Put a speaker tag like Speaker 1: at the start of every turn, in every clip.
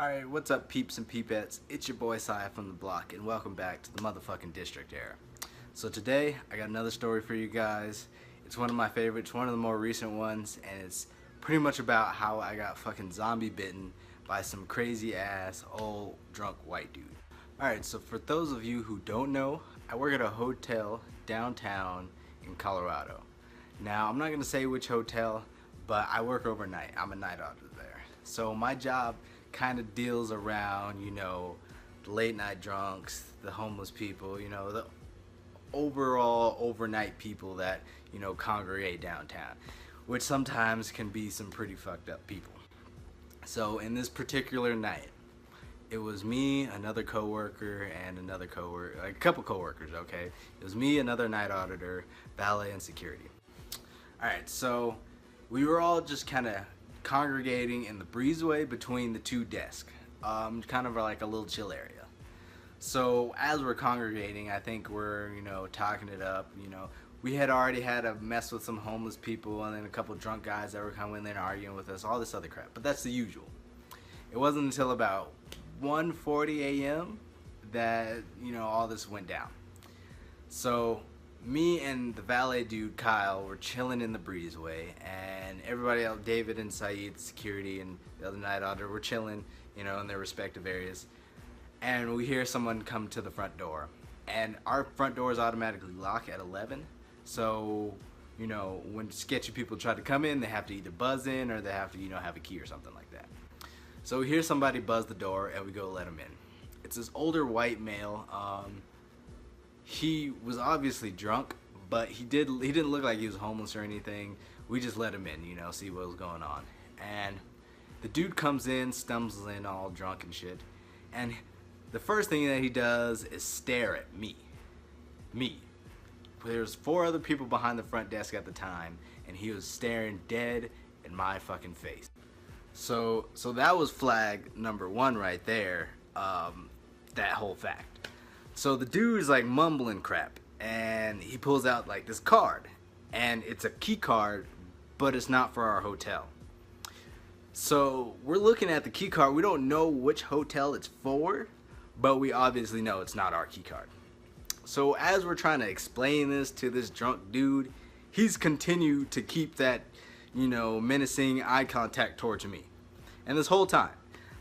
Speaker 1: Alright, what's up peeps and peepettes? It's your boy Siah from the block and welcome back to the motherfucking district era. So today, I got another story for you guys. It's one of my favorites, one of the more recent ones, and it's pretty much about how I got fucking zombie bitten by some crazy ass old drunk white dude. Alright, so for those of you who don't know, I work at a hotel downtown in Colorado. Now, I'm not going to say which hotel, but I work overnight. I'm a night auditor there. So my job kind of deals around, you know, the late night drunks, the homeless people, you know, the overall overnight people that, you know, congregate downtown, which sometimes can be some pretty fucked up people. So in this particular night, it was me, another coworker, and another coworker, like a couple coworkers, okay? It was me, another night auditor, valet, and security. Alright, so we were all just kind of congregating in the breezeway between the two desks, kind of like a little chill area. So as we're congregating, I think we're, you know, talking it up. You know, we had already had a mess with some homeless people and then a couple drunk guys that were coming in there and arguing with us, all this other crap. But that's the usual. It wasn't until about 1:40 a.m. that, you know, all this went down. So me and the valet dude Kyle were chilling in the breezeway, and everybody else, David and Saeed, security, and the other night auditor, were chilling, you know, in their respective areas. And we hear someone come to the front door, and our front doors automatically lock at 11. So, you know, when sketchy people try to come in, they have to either buzz in or they have to, you know, have a key or something like that. So we hear somebody buzz the door, and we go let him in. It's this older white male. He was obviously drunk, but he didn't look like he was homeless or anything. We just let him in, you know, see what was going on. And the dude comes in, stumbles in all drunk and shit. And the first thing that he does is stare at me. There's 4 other people behind the front desk at the time, and he was staring dead in my fucking face. So that was flag number 1 right there, that whole fact. So the dude's like mumbling crap, and he pulls out like this card, and it's a key card, but it's not for our hotel. So we're looking at the key card. We don't know which hotel it's for, but we obviously know it's not our key card. So as we're trying to explain this to this drunk dude, he's continued to keep that, you know, menacing eye contact towards me, and this whole time.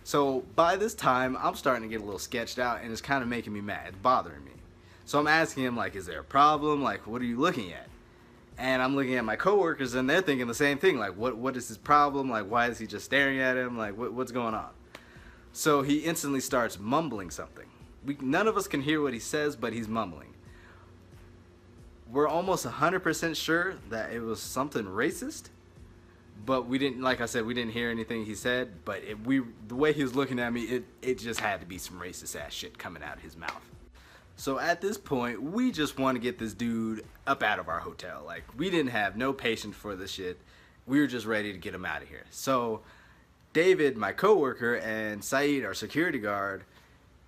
Speaker 1: So by this time, I'm starting to get a little sketched out, and it's kind of making me mad. It's bothering me. So I'm asking him, like, is there a problem? Like, what are you looking at? And I'm looking at my coworkers, and they're thinking the same thing. Like, what is his problem? Like, why is he just staring at him? Like, what's going on? So he instantly starts mumbling something. None of us can hear what he says, but he's mumbling. We're almost 100% sure that it was something racist. But we didn't, like I said, we didn't hear anything he said, but the way he was looking at me, it just had to be some racist ass shit coming out of his mouth. So at this point, we just want to get this dude up out of our hotel. Like, we didn't have no patience for this shit. We were just ready to get him out of here. So David, my coworker, and Saeed, our security guard,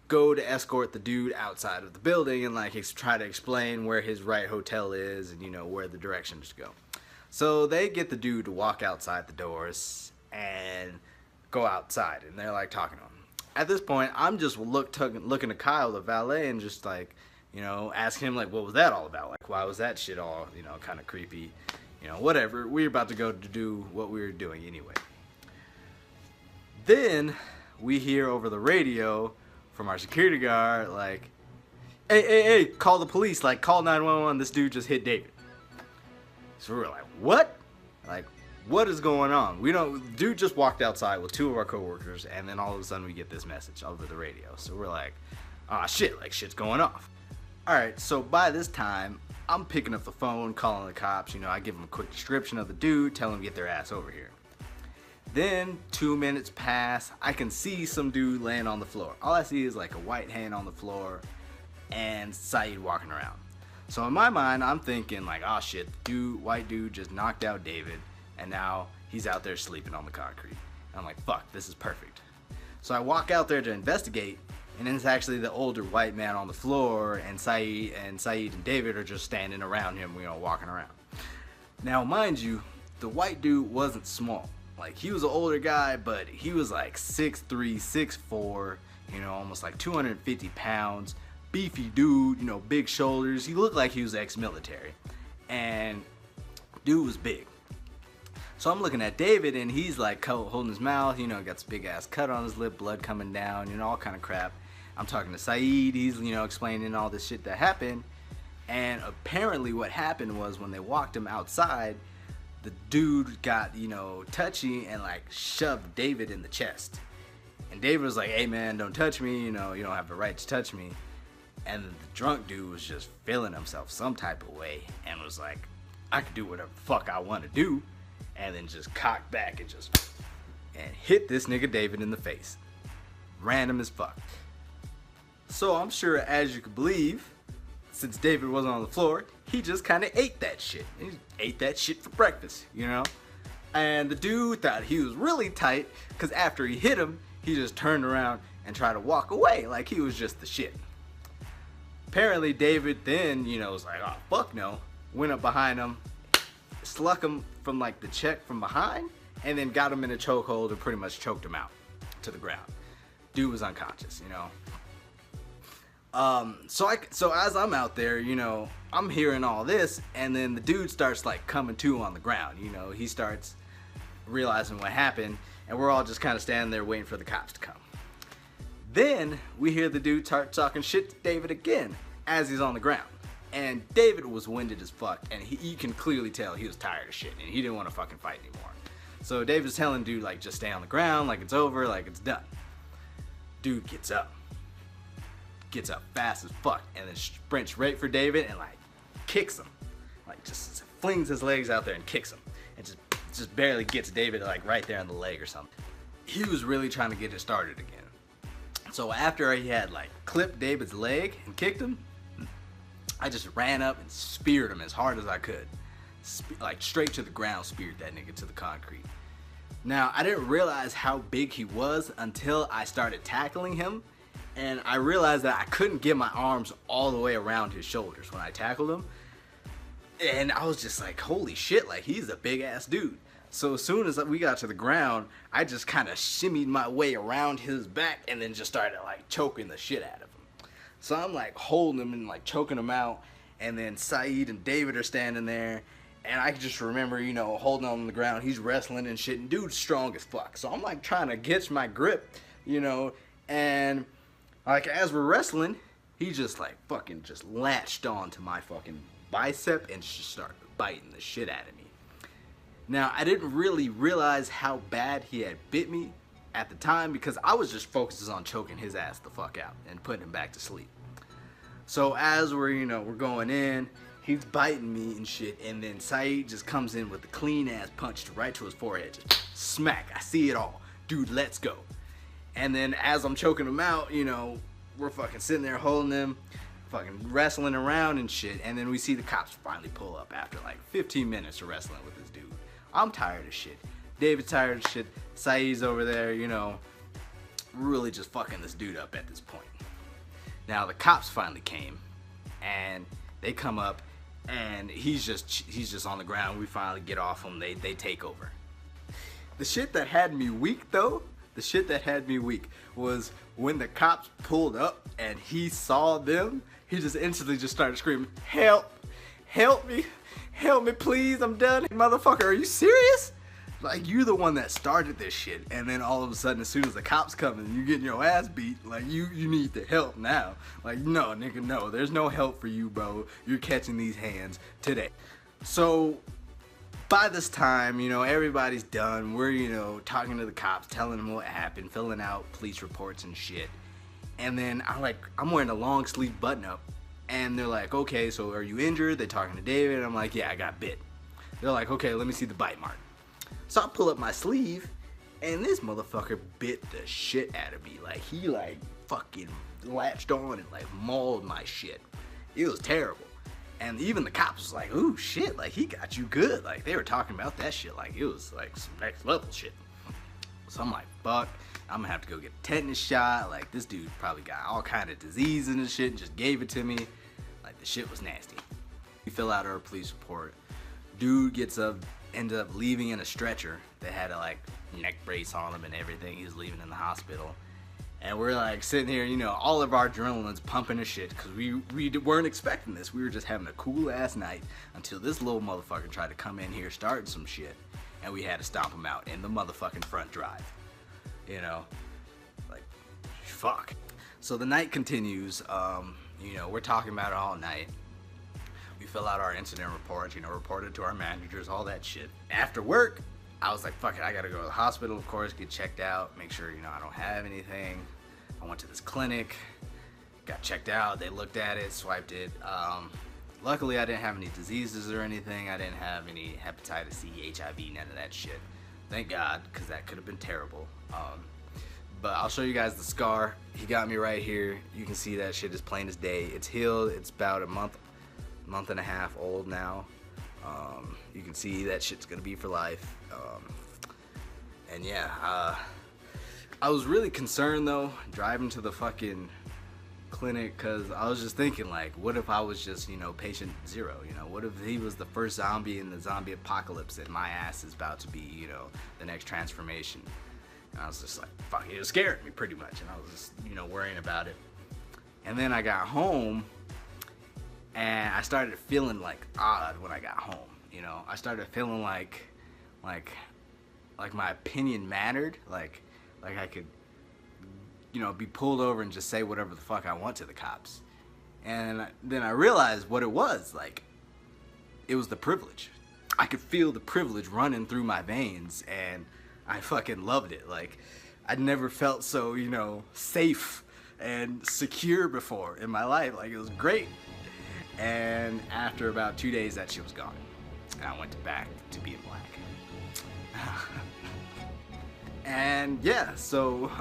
Speaker 1: go to escort the dude outside of the building and like try to explain where his right hotel is and, you know, where the directions to go. So they get the dude to walk outside the doors and go outside, and they're like talking to him. At this point, I'm just looking to Kyle, the valet, and just like, you know, asking him like, what was that all about? Like, why was that shit all, you know, kind of creepy? You know, whatever. We were about to go to do what we were doing anyway. Then we hear over the radio from our security guard like, hey, call the police, like call 911, this dude just hit David. So we were like, what? Like, what is going on? We don't, dude just walked outside with 2 of our coworkers, and then all of a sudden we get this message over the radio. So we're like, ah, shit, like shit's going off. Alright, so by this time, I'm picking up the phone, calling the cops. You know, I give them a quick description of the dude, tell them to get their ass over here. Then 2 minutes pass, I can see some dude laying on the floor. All I see is like a white hand on the floor and Saeed walking around. So in my mind, I'm thinking like, oh shit, white dude just knocked out David, and now he's out there sleeping on the concrete. And I'm like, fuck, this is perfect. So I walk out there to investigate, and then it's actually the older white man on the floor, and Saeed and David are just standing around him, you know, walking around. Now, mind you, the white dude wasn't small, Like, he was an older guy, but he was like 6'3", 6'4", you know, almost like 250 pounds. Beefy dude, you know, big shoulders. He looked like he was ex-military. And dude was big. So I'm looking at David, and he's like holding his mouth, you know, got this big ass cut on his lip, blood coming down, you know, all kind of crap. I'm talking to Saeed, he's, you know, explaining all this shit that happened. And apparently what happened was when they walked him outside, the dude got, you know, touchy and like shoved David in the chest. And David was like, hey man, don't touch me, you know, you don't have the right to touch me. And the drunk dude was just feeling himself some type of way and was like, I can do whatever the fuck I want to do. And then just cocked back and hit this nigga David in the face. Random as fuck. So I'm sure, as you could believe, since David wasn't on the floor, he just kind of ate that shit. He ate that shit for breakfast, you know? And the dude thought he was really tight, because after he hit him, he just turned around and tried to walk away like he was just the shit. Apparently David then, you know, was like, oh fuck no. Went up behind him, sluck him from like the check from behind, and then got him in a chokehold and pretty much choked him out to the ground. Dude was unconscious, you know. So as I'm out there, you know, I'm hearing all this, and then the dude starts like coming to on the ground, you know. He starts realizing what happened, and we're all just kind of standing there waiting for the cops to come. Then we hear the dude start talking shit to David again as he's on the ground. And David was winded as fuck, and you can clearly tell he was tired of shit, and he didn't want to fucking fight anymore. So David's telling dude, like, just stay on the ground, like it's over, like it's done. Dude gets up fast as fuck, and then sprints right for David and like kicks him, like just flings his legs out there and kicks him, and just barely gets David like right there on the leg or something. He was really trying to get it started again. So after he had like clipped David's leg and kicked him, I just ran up and speared him as hard as I could. Like straight to the ground, speared that nigga to the concrete. Now, I didn't realize how big he was until I started tackling him, and I realized that I couldn't get my arms all the way around his shoulders when I tackled him. And I was just like, holy shit, like he's a big ass dude. So as soon as we got to the ground, I just kind of shimmied my way around his back and then just started like choking the shit out of him. So I'm like holding him and like choking him out, and then Saeed and David are standing there, and I just remember, you know, holding him on the ground. He's wrestling and shit, and dude's strong as fuck. So I'm like trying to get my grip, you know, and like as we're wrestling, he just like fucking just latched onto my fucking bicep and just started biting the shit out of me. Now, I didn't really realize how bad he had bit me at the time because I was just focused on choking his ass the fuck out and putting him back to sleep. So as we're, you know, we're going in, he's biting me and shit, and then Saeed just comes in with a clean ass punch right to his forehead. Just smack. I see it all. Dude, let's go. And then as I'm choking him out, you know, we're fucking sitting there holding him, fucking wrestling around and shit, and then we see the cops finally pull up after like 15 minutes of wrestling with this dude. I'm tired of shit. David's tired of shit. Saeed's over there, you know, really just fucking this dude up at this point. Now the cops finally came, and they come up, and he's just on the ground. We finally get off him. They take over. The shit that had me weak though, was when the cops pulled up and he saw them. He just instantly just started screaming, "Help! Help me! Help me, please! I'm done, motherfucker! Are you serious? Like, you the one that started this shit, and then all of a sudden, as soon as the cops come and you getting your ass beat, like, you need the help now. Like, no, nigga, no. There's no help for you, bro. You're catching these hands today." So, by this time, you know, everybody's done. We're, you know, talking to the cops, telling them what happened, filling out police reports and shit. And then I'm wearing a long sleeve button up, and they're like, "Okay, so are you injured?" They're talking to David, and I'm like, "Yeah, I got bit." They're like, "Okay, let me see the bite mark." So I pull up my sleeve, and this motherfucker bit the shit out of me. Like, he like fucking latched on and like mauled my shit. It was terrible. And even the cops was like, "Ooh, shit, like he got you good." Like, they were talking about that shit like it was like some next level shit. So I'm like, fuck, I'm gonna have to go get a tetanus shot. Like, this dude probably got all kind of diseases and shit and just gave it to me. Like, the shit was nasty. We fill out our police report. Dude gets up ended up leaving in a stretcher. They had a like neck brace on him and everything. He was leaving in the hospital. And we're like sitting here, you know, all of our adrenaline's pumping as shit because we weren't expecting this. We were just having a cool ass night until this little motherfucker tried to come in here starting some shit. And we had to stomp him out in the motherfucking front drive. You know, like, fuck. So the night continues. You know, we're talking about it all night. We fill out our incident reports, you know, report it to our managers, all that shit. After work, I was like, fuck it, I gotta go to the hospital, of course, get checked out, make sure, you know, I don't have anything. I went to this clinic, got checked out, they looked at it, swiped it. Luckily, I didn't have any diseases or anything. I didn't have any hepatitis C, HIV, none of that shit. Thank God, because that could have been terrible. But I'll show you guys the scar. He got me right here. You can see that shit is plain as day. It's healed. It's about a month and a half old now. You can see that shit's gonna be for life. And yeah, I was really concerned though, driving to the fucking clinic, cause I was just thinking like, what if I was just, you know, patient zero, you know, what if he was the first zombie in the zombie apocalypse and my ass is about to be, you know, the next transformation. And I was just like, fuck, it scared me pretty much, and I was just, you know, worrying about it. And then I got home and I started feeling like odd when I got home, you know, I started feeling like my opinion mattered, like I could, you know, be pulled over and just say whatever the fuck I want to the cops. And then I realized what it was, like, it was the privilege. I could feel the privilege running through my veins, and I fucking loved it. Like, I'd never felt so, you know, safe and secure before in my life. Like, it was great. And after about 2 days, that shit was gone. And I went back to being black. And yeah, so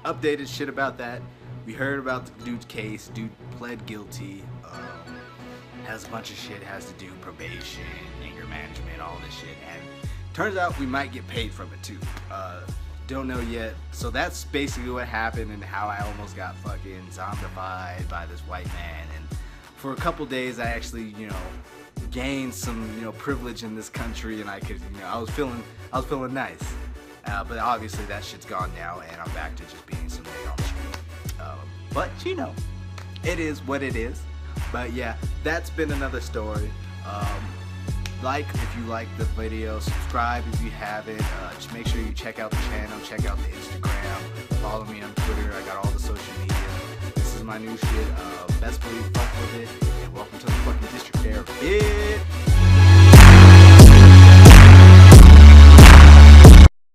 Speaker 1: updated shit about that. We heard about the dude's case. Dude pled guilty. Has a bunch of shit, has to do probation, anger management, all this shit. And turns out we might get paid from it too. Don't know yet. So that's basically what happened and how I almost got fucking zombified by this white man. And for a couple days I actually, you know, gained some, you know, privilege in this country, and I could, you know, I was feeling nice. But obviously that shit's gone now, and I'm back to just being somebody on the street. But you know, it is what it is. But yeah, that's been another story. Like if you like the video, subscribe if you haven't. Just make sure you check out the channel, check out the Instagram, follow me on Twitter. I got all the social media. This is my new shit. Best believe fuck with it, and welcome to the fucking district there, bitch.